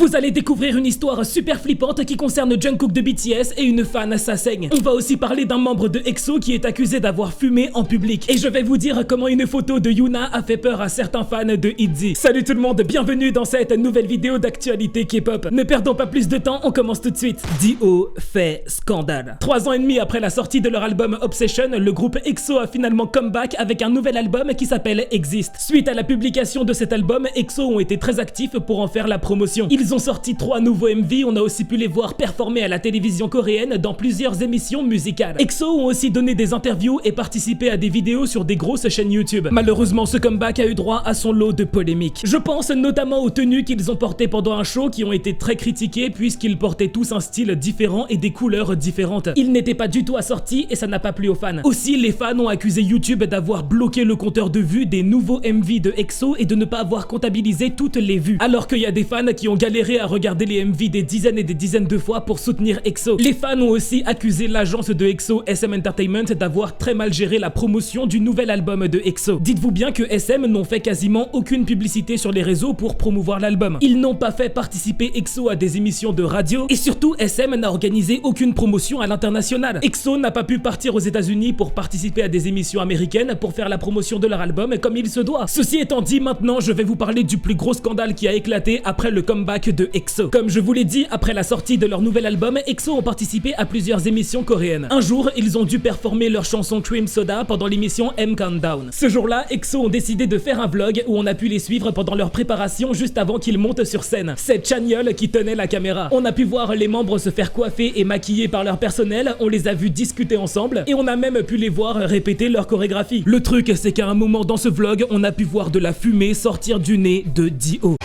Vous allez découvrir une histoire super flippante qui concerne Jungkook de BTS et une fan Saseng. On va aussi parler d'un membre de EXO qui est accusé d'avoir fumé en public. Et je vais vous dire comment une photo de Yuna a fait peur à certains fans de ITZY. Salut tout le monde, bienvenue dans cette nouvelle vidéo d'actualité K-pop. Ne perdons pas plus de temps, on commence tout de suite. D.O. fait scandale. 3 ans et demi après la sortie de leur album Obsession, le groupe EXO a finalement comeback avec un nouvel album qui s'appelle Exist. Suite à la publication de cet album, EXO ont été très actifs pour en faire la promotion. Ils ont sorti 3 nouveaux MV, on a aussi pu les voir performer à la télévision coréenne dans plusieurs émissions musicales. EXO ont aussi donné des interviews et participé à des vidéos sur des grosses chaînes YouTube. Malheureusement, ce comeback a eu droit à son lot de polémiques. Je pense notamment aux tenues qu'ils ont portées pendant un show qui ont été très critiquées puisqu'ils portaient tous un style différent et des couleurs différentes. Ils n'étaient pas du tout assortis et ça n'a pas plu aux fans. Aussi, les fans ont accusé YouTube d'avoir bloqué le compteur de vues des nouveaux MV de EXO et de ne pas avoir comptabilisé toutes les vues. Alors qu'il y a des fans qui ont galéré à regarder les MV des dizaines et des dizaines de fois pour soutenir EXO. Les fans ont aussi accusé l'agence de EXO, SM Entertainment, d'avoir très mal géré la promotion du nouvel album de EXO. Dites-vous bien que SM n'ont fait quasiment aucune publicité sur les réseaux pour promouvoir l'album. Ils n'ont pas fait participer EXO à des émissions de radio et surtout SM n'a organisé aucune promotion à l'international. EXO n'a pas pu partir aux États-Unis pour participer à des émissions américaines pour faire la promotion de leur album comme il se doit. Ceci étant dit, maintenant je vais vous parler du plus gros scandale qui a éclaté après le comeback de EXO. Comme je vous l'ai dit, après la sortie de leur nouvel album, EXO ont participé à plusieurs émissions coréennes. Un jour, ils ont dû performer leur chanson Cream Soda pendant l'émission M Countdown. Ce jour-là, EXO ont décidé de faire un vlog où on a pu les suivre pendant leur préparation juste avant qu'ils montent sur scène. C'est Chanyeol qui tenait la caméra. On a pu voir les membres se faire coiffer et maquiller par leur personnel, on les a vus discuter ensemble et on a même pu les voir répéter leur chorégraphie. Le truc, c'est qu'à un moment dans ce vlog, on a pu voir de la fumée sortir du nez de D.O.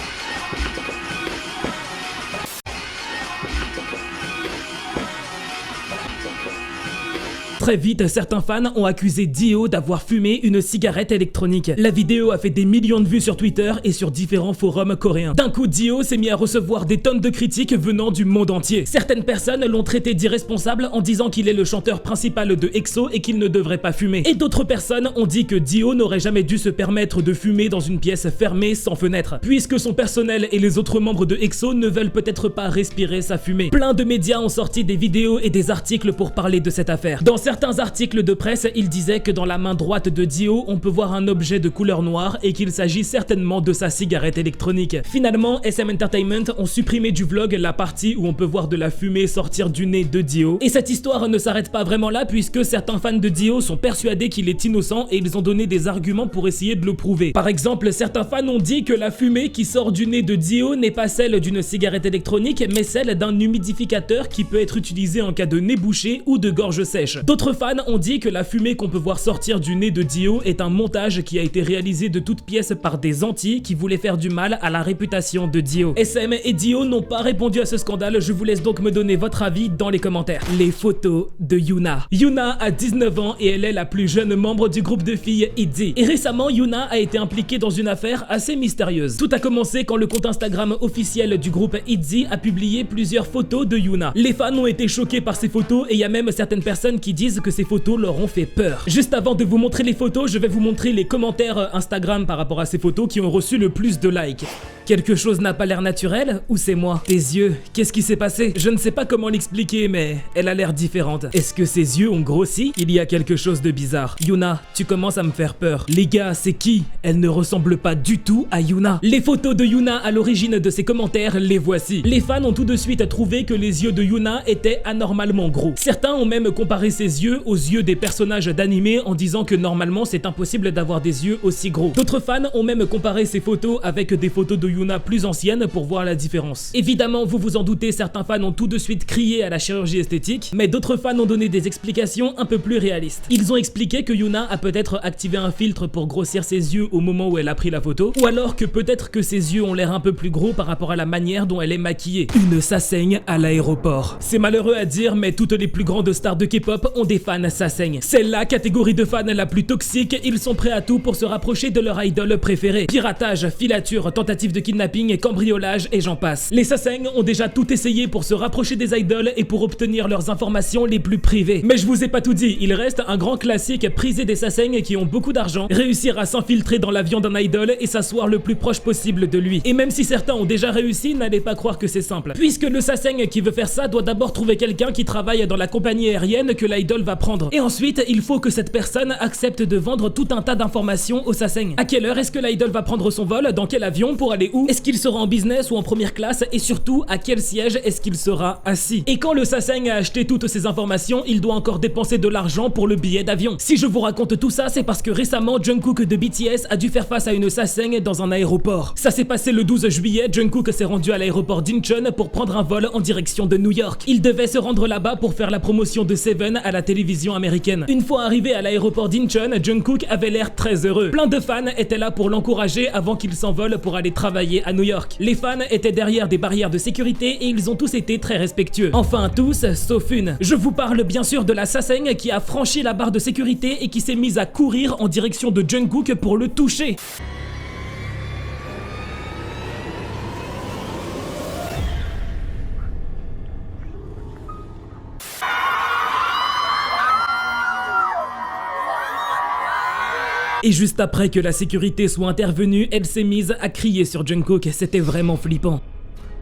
Très vite, certains fans ont accusé D.O. d'avoir fumé une cigarette électronique. La vidéo a fait des millions de vues sur Twitter et sur différents forums coréens. D'un coup, D.O. s'est mis à recevoir des tonnes de critiques venant du monde entier. Certaines personnes l'ont traité d'irresponsable en disant qu'il est le chanteur principal de EXO et qu'il ne devrait pas fumer. Et d'autres personnes ont dit que D.O. n'aurait jamais dû se permettre de fumer dans une pièce fermée sans fenêtre, puisque son personnel et les autres membres de EXO ne veulent peut-être pas respirer sa fumée. Plein de médias ont sorti des vidéos et des articles pour parler de cette affaire. Dans certains articles de presse, il disait que dans la main droite de D.O, on peut voir un objet de couleur noire et qu'il s'agit certainement de sa cigarette électronique. Finalement, SM Entertainment ont supprimé du vlog la partie où on peut voir de la fumée sortir du nez de D.O. Et cette histoire ne s'arrête pas vraiment là puisque certains fans de D.O sont persuadés qu'il est innocent et ils ont donné des arguments pour essayer de le prouver. Par exemple, certains fans ont dit que la fumée qui sort du nez de D.O n'est pas celle d'une cigarette électronique mais celle d'un humidificateur qui peut être utilisé en cas de nez bouché ou de gorge sèche. D'autres fans ont dit que la fumée qu'on peut voir sortir du nez de D.O est un montage qui a été réalisé de toutes pièces par des antis qui voulaient faire du mal à la réputation de D.O. SM et D.O n'ont pas répondu à ce scandale, je vous laisse donc me donner votre avis dans les commentaires. Les photos de Yuna. Yuna a 19 ans et elle est la plus jeune membre du groupe de filles ITZY. Et récemment, Yuna a été impliquée dans une affaire assez mystérieuse. Tout a commencé quand le compte Instagram officiel du groupe ITZY a publié plusieurs photos de Yuna. Les fans ont été choqués par ces photos et il y a même certaines personnes qui disent que ces photos leur ont fait peur. Juste avant de vous montrer les photos, je vais vous montrer les commentaires Instagram par rapport à ces photos qui ont reçu le plus de likes. Quelque chose n'a pas l'air naturel ou c'est moi? Tes yeux, qu'est-ce qui s'est passé? Je ne sais pas comment l'expliquer mais elle a l'air différente. Est-ce que ses yeux ont grossi? Il y a quelque chose de bizarre. Yuna, tu commences à me faire peur. Les gars, c'est qui? Elle ne ressemble pas du tout à Yuna. Les photos de Yuna à l'origine de ces commentaires, les voici. Les fans ont tout de suite trouvé que les yeux de Yuna étaient anormalement gros. Certains ont même comparé ses yeux aux yeux des personnages d'animé en disant que normalement c'est impossible d'avoir des yeux aussi gros. D'autres fans ont même comparé ces photos avec des photos de Yuna plus anciennes pour voir la différence. Évidemment, vous vous en doutez, certains fans ont tout de suite crié à la chirurgie esthétique, mais d'autres fans ont donné des explications un peu plus réalistes. Ils ont expliqué que Yuna a peut-être activé un filtre pour grossir ses yeux au moment où elle a pris la photo, ou alors que peut-être que ses yeux ont l'air un peu plus gros par rapport à la manière dont elle est maquillée. Une Saseng à l'aéroport. C'est malheureux à dire, mais toutes les plus grandes stars de K-pop ont des fans Saseng. C'est la catégorie de fans la plus toxique, ils sont prêts à tout pour se rapprocher de leur idole préférée. Piratage, filature, tentative de kidnapping, cambriolage et j'en passe. Les Sasaeng ont déjà tout essayé pour se rapprocher des idoles et pour obtenir leurs informations les plus privées. Mais je vous ai pas tout dit, il reste un grand classique prisé des Sasaeng qui ont beaucoup d'argent, réussir à s'infiltrer dans l'avion d'un idol et s'asseoir le plus proche possible de lui. Et même si certains ont déjà réussi, n'allez pas croire que c'est simple. Puisque le Sasaeng qui veut faire ça doit d'abord trouver quelqu'un qui travaille dans la compagnie aérienne que l'idol va prendre. Et ensuite, il faut que cette personne accepte de vendre tout un tas d'informations au Sasaeng. À quelle heure est-ce que l'idol va prendre son vol? Dans quel avion? Pour aller où? Est-ce qu'il sera en business ou en première classe? Et surtout, à quel siège est-ce qu'il sera assis? Et quand le Sasaeng a acheté toutes ces informations, il doit encore dépenser de l'argent pour le billet d'avion. Si je vous raconte tout ça, c'est parce que récemment, Jungkook de BTS a dû faire face à une Sasaeng dans un aéroport. Ça s'est passé le 12 juillet, Jungkook s'est rendu à l'aéroport d'Incheon pour prendre un vol en direction de New York. Il devait se rendre là-bas pour faire la promotion de Seven à la télévision américaine. Une fois arrivé à l'aéroport d'Incheon, Jungkook avait l'air très heureux. Plein de fans étaient là pour l'encourager avant qu'il s'envole pour aller travailler à New York. Les fans étaient derrière des barrières de sécurité et ils ont tous été très respectueux. Enfin tous, sauf une. Je vous parle bien sûr de la Sasaeng qui a franchi la barre de sécurité et qui s'est mise à courir en direction de Jungkook pour le toucher. Et juste après que la sécurité soit intervenue, elle s'est mise à crier sur Jungkook, c'était vraiment flippant.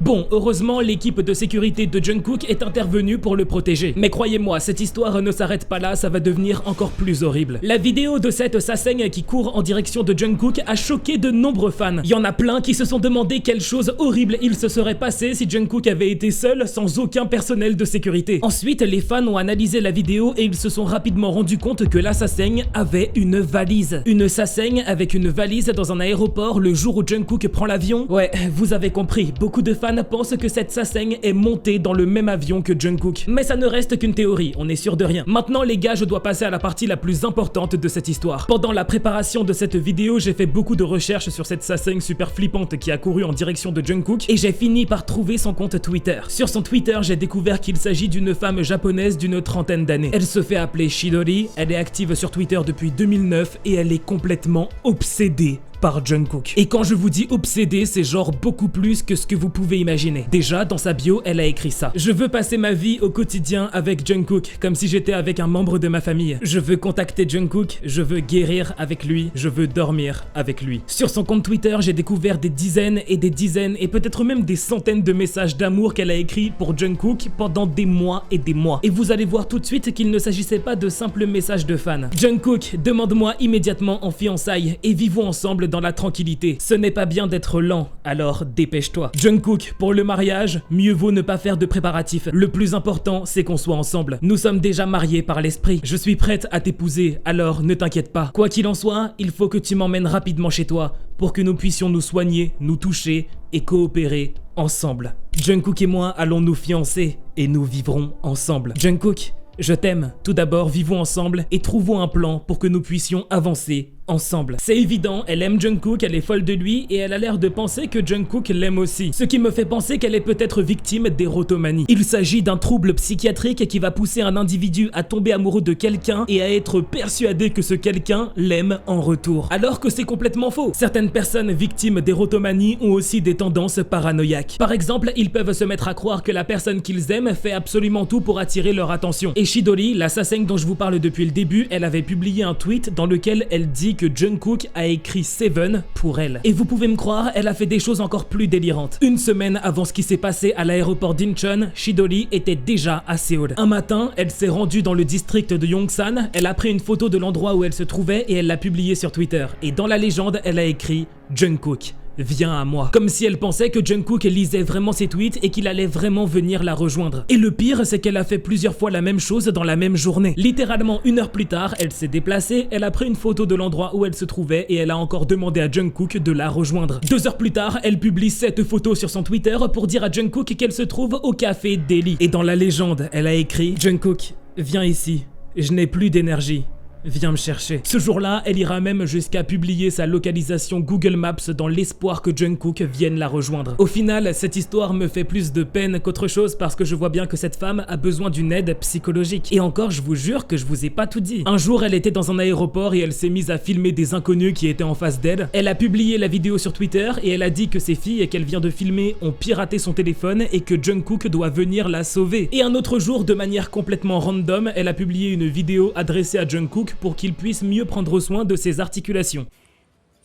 Bon, heureusement, l'équipe de sécurité de Jungkook est intervenue pour le protéger. Mais croyez-moi, cette histoire ne s'arrête pas là, ça va devenir encore plus horrible. La vidéo de cette Sasaeng qui court en direction de Jungkook a choqué de nombreux fans. Il y en a plein qui se sont demandé quelle chose horrible il se serait passé si Jungkook avait été seul, sans aucun personnel de sécurité. Ensuite, les fans ont analysé la vidéo et ils se sont rapidement rendus compte que la Sasaeng avait une valise. Une Sasaeng avec une valise dans un aéroport le jour où Jungkook prend l'avion. Ouais, vous avez compris, beaucoup de fans pensent que cette Sasaeng est montée dans le même avion que Jungkook. Mais ça ne reste qu'une théorie, on est sûr de rien. Maintenant les gars, je dois passer à la partie la plus importante de cette histoire. Pendant la préparation de cette vidéo, j'ai fait beaucoup de recherches sur cette Sasaeng super flippante qui a couru en direction de Jungkook et j'ai fini par trouver son compte Twitter. Sur son Twitter, j'ai découvert qu'il s'agit d'une femme japonaise d'une trentaine d'années. Elle se fait appeler Chidori, elle est active sur Twitter depuis 2009 et elle est complètement obsédée par Jungkook. Et quand je vous dis obsédé, c'est genre beaucoup plus que ce que vous pouvez imaginer. Déjà, dans sa bio, elle a écrit ça. Je veux passer ma vie au quotidien avec Jungkook, comme si j'étais avec un membre de ma famille. Je veux contacter Jungkook, je veux guérir avec lui, je veux dormir avec lui. Sur son compte Twitter, j'ai découvert des dizaines et peut-être même des centaines de messages d'amour qu'elle a écrits pour Jungkook pendant des mois et des mois. Et vous allez voir tout de suite qu'il ne s'agissait pas de simples messages de fans. Jungkook, demande-moi immédiatement en fiançailles et vivons ensemble dans la tranquillité. Ce n'est pas bien d'être lent, alors dépêche-toi. Jungkook, pour le mariage, mieux vaut ne pas faire de préparatifs. Le plus important, c'est qu'on soit ensemble. Nous sommes déjà mariés par l'esprit. Je suis prête à t'épouser, alors ne t'inquiète pas. Quoi qu'il en soit, il faut que tu m'emmènes rapidement chez toi pour que nous puissions nous soigner, nous toucher et coopérer ensemble. Jungkook et moi allons nous fiancer et nous vivrons ensemble. Jungkook, je t'aime. Tout d'abord, vivons ensemble et trouvons un plan pour que nous puissions avancer ensemble. C'est évident, elle aime Jungkook, elle est folle de lui et elle a l'air de penser que Jungkook l'aime aussi. Ce qui me fait penser qu'elle est peut-être victime d'érotomanie. Il s'agit d'un trouble psychiatrique qui va pousser un individu à tomber amoureux de quelqu'un et à être persuadé que ce quelqu'un l'aime en retour. Alors que c'est complètement faux. Certaines personnes victimes d'érotomanie ont aussi des tendances paranoïaques. Par exemple, ils peuvent se mettre à croire que la personne qu'ils aiment fait absolument tout pour attirer leur attention. Et Chidori, la Sasaeng dont je vous parle depuis le début, elle avait publié un tweet dans lequel elle dit que Jungkook a écrit Seven pour elle. Et vous pouvez me croire, elle a fait des choses encore plus délirantes. Une semaine avant ce qui s'est passé à l'aéroport d'Incheon, Chidori était déjà à Séoul. Un matin, elle s'est rendue dans le district de Yongsan, elle a pris une photo de l'endroit où elle se trouvait et elle l'a publiée sur Twitter. Et dans la légende, elle a écrit Jungkook, viens à moi. Comme si elle pensait que Jungkook lisait vraiment ses tweets et qu'il allait vraiment venir la rejoindre. Et le pire, c'est qu'elle a fait plusieurs fois la même chose dans la même journée. Littéralement 1 heure plus tard, elle s'est déplacée, elle a pris une photo de l'endroit où elle se trouvait et elle a encore demandé à Jungkook de la rejoindre. 2 heures plus tard, elle publie cette photo sur son Twitter pour dire à Jungkook qu'elle se trouve au café Delhi. Et dans la légende, elle a écrit Jungkook, viens ici, je n'ai plus d'énergie. viens me chercher. Ce jour-là, elle ira même jusqu'à publier sa localisation Google Maps dans l'espoir que Jungkook vienne la rejoindre. Au final, cette histoire me fait plus de peine qu'autre chose parce que je vois bien que cette femme a besoin d'une aide psychologique. Et encore, je vous jure que je vous ai pas tout dit. Un jour, elle était dans un aéroport et elle s'est mise à filmer des inconnus qui étaient en face d'elle. Elle a publié la vidéo sur Twitter et elle a dit que ses filles qu'elle vient de filmer ont piraté son téléphone et que Jungkook doit venir la sauver. Et un autre jour, de manière complètement random, elle a publié une vidéo adressée à Jungkook pour qu'il puisse mieux prendre soin de ses articulations.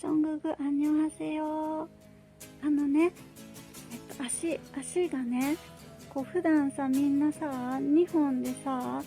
Jungkook, 안녕하세요. 足がね、こう普段さみんなさ2本でさ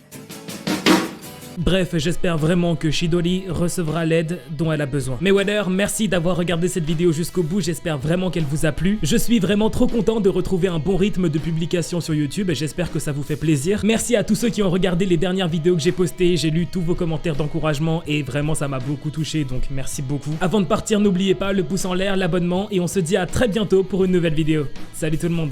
Bref, j'espère vraiment que Chidori recevra l'aide dont elle a besoin. Mais Weather, merci d'avoir regardé cette vidéo jusqu'au bout, j'espère vraiment qu'elle vous a plu. Je suis vraiment trop content de retrouver un bon rythme de publication sur YouTube et j'espère que ça vous fait plaisir. Merci à tous ceux qui ont regardé les dernières vidéos que j'ai postées, j'ai lu tous vos commentaires d'encouragement et vraiment ça m'a beaucoup touché, donc merci beaucoup. Avant de partir, n'oubliez pas le pouce en l'air, l'abonnement et on se dit à très bientôt pour une nouvelle vidéo. Salut tout le monde.